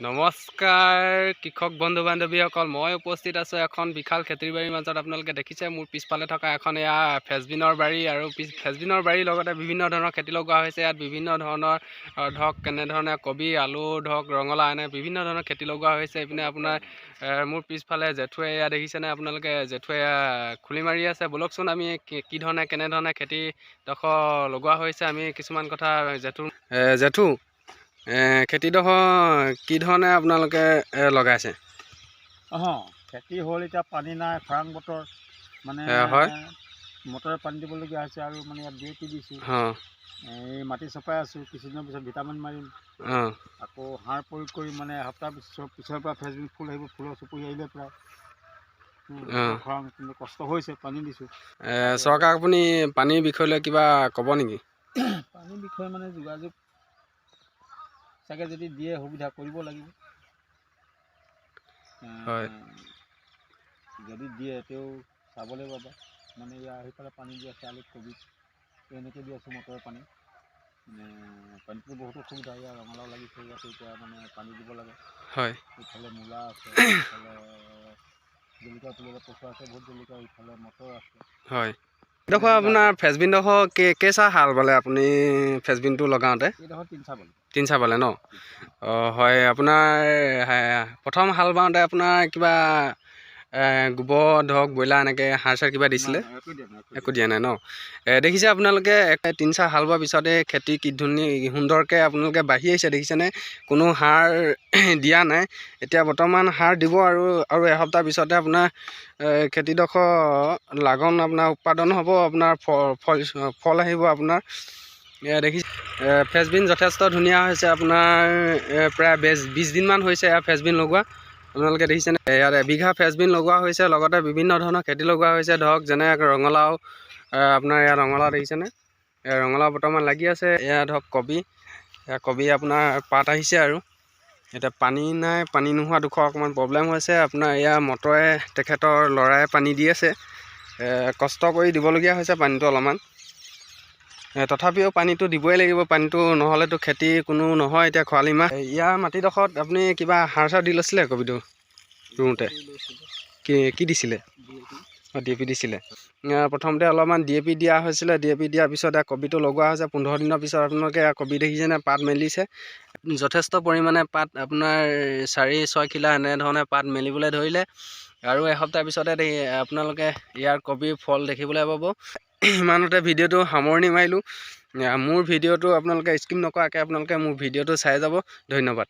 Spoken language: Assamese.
নমস্কাৰ কৃষক বন্ধু বান্ধৱীসকল, মই উপস্থিত আছোঁ এখন বিশাল খেতিৰ বাৰীৰ মাজত। আপোনালোকে দেখিছে মোৰ পিছফালে থকা এখন এয়া ফ্ৰেঞ্চবিনৰ বাৰী, আৰু ফ্ৰেঞ্চবিনৰ বাৰীৰ লগতে বিভিন্ন ধৰণৰ খেতি লগোৱা হৈছে। ইয়াত বিভিন্ন ধৰণৰ ধৰক কেনেধৰণে কবি, আলু, ধৰক ৰঙালাও, এনে বিভিন্ন ধৰণৰ খেতি লগোৱা হৈছে। এইপিনে আপোনাৰ মোৰ পিছফালে জেঠুৱে এয়া দেখিছেনে আপোনালোকে, জেঠুৱে খুলি মাৰি আছে। ব'লকচোন আমি কি ধৰণে কেনেধৰণে খেতিডোখৰ লগোৱা হৈছে আমি কিছুমান কথা জেঠু খেতিডোখৰ কি ধৰণে আপোনালোকে লগাইছে? খেতি হ'ল, এতিয়া পানী নাই, খৰাং বতৰ, মানে হয়, মটৰে পানী দিবলগীয়া হৈছে। আৰু মানে ইয়াত DAP দিছোঁ, এই মাটি চপাই আছোঁ। কিছুদিনৰ পিছত ভিটামিন মাৰিম, আকৌ সাৰ প্ৰয়োগ কৰি মানে এসপ্তাহ পিছৰ পৰা ফ্ৰেঞ্চবিন ফুল আহিব। ফুলৰ চুপৰি আহিলে প্ৰায় খৰাং, কিন্তু কষ্ট হৈছে, পানী দিছোঁ। চৰকাৰক আপুনি পানীৰ বিষয়লৈ কিবা ক'ব নেকি? পানীৰ বিষয়ে মানে যোগাযোগ চাগে যদি দিয়ে সুবিধা কৰিব লাগিব। হয়, যদি দিয়ে তেওঁ চাবলৈ পাব। মানে ইয়াৰ সেইফালে পানী দি আছে, আলুত, কবিত এনেকৈ দি আছোঁ মটৰৰ পানী। পানীটো বহুত অসুবিধা। ইয়াৰ ৰঙালাও লাগিছে, ইয়াতে এতিয়া মানে পানী দিব লাগে। হয়, ইফালে মূলা আছে, ইফালে জলকীয়া তুলিলে পচোৱা আছে, বহুত জলকীয়া, ইফালে মটৰ আছে। হয়, এইডোখৰ আপোনাৰ ফ্ৰেঞ্চবিনডোখৰ কেইচাহ হাল বালে আপুনি ফ্ৰেঞ্চবিনটো লগাওঁতে? এইডোখৰ তিনি চাহ বালে ন? হয়, আপোনাৰ প্ৰথম হাল বাওঁতে আপোনাৰ কিবা গোবৰ ধৰক ব্ৰইলাৰ এনেকৈ সাৰ চাৰ কিবা দিছিলে? একো দিয়া নাই ন? দেখিছে আপোনালোকে তিনি চাহ হাল বোৱাৰ পিছতে খেতি কি ধুনীয়া সুন্দৰকৈ আপোনালোকে বাঢ়ি আহিছে, দেখিছেনে? কোনো সাৰ দিয়া নাই। এতিয়া বৰ্তমান সাৰ দিব, আৰু এসপ্তাহ পিছতে আপোনাৰ খেতিডোখৰ লাগন আপোনাৰ উৎপাদন হ'ব, আপোনাৰ ফল আহিব আপোনাৰ। দেখিছে ফ্ৰেঞ্চবিন যথেষ্ট ধুনীয়া হৈছে। আপোনাৰ প্ৰায় 20 দিনমান হৈছে ফ্ৰেঞ্চবিন লগোৱা। আপোনালোকে দেখিছেনে? ইয়াত এবিঘা ফ্ৰেঞ্চবিন লগোৱা হৈছে, লগতে বিভিন্ন ধৰণৰ খেতি লগোৱা হৈছে, ধৰক যেনে ৰঙালাও। আপোনাৰ ইয়াত ৰঙালাও দেখিছেনে? ৰঙালাও বৰ্তমান লাগি আছে। এয়া ধৰক কবি আপোনাৰ পাত আহিছে। আৰু এতিয়া পানী নাই, পানী নোহোৱা দুখৰ অকণমান প্ৰব্লেম হৈছে। আপোনাৰ এয়া মটৰে তেখেতৰ ল'ৰাই পানী দি আছে, কষ্ট কৰি দিবলগীয়া হৈছে পানীটো অলপমান। তথাপিও পানীটো দিবই লাগিব, পানীটো নহ'লেতো খেতি কোনো নহয়। এতিয়া খৰালি মাহ, ইয়াৰ মাটিডোখৰত আপুনি কিবা সাৰ চাৰ দি লৈছিলে কবিটো ৰুওঁতে? কি দিছিলে? DAP দিছিলে। প্ৰথমতে অলপমান DAP দিয়া হৈছিলে। DAP দিয়াৰ পিছত কবিটো লগোৱা হৈছে। 15 দিনৰ পিছত আপোনালোকে কবি দেখিছেনে? পাত মেলিছে, যথেষ্ট পৰিমাণে পাত আপোনাৰ 4-6 খিলা এনেধৰণে পাত মেলিবলৈ ধৰিলে। আৰু এসপ্তাহ পিছতে আপোনালোকে ইয়াৰ কবিৰ ফল দেখিবলৈ পাব। ইমানতে ভিডিঅ'টো সামৰণি মাৰিলোঁ। মোৰ ভিডিঅ'টো আপোনালোকে স্কিপ নকৰাকৈ আপোনালোকে মোৰ ভিডিঅ'টো চাই যাব। ধন্যবাদ।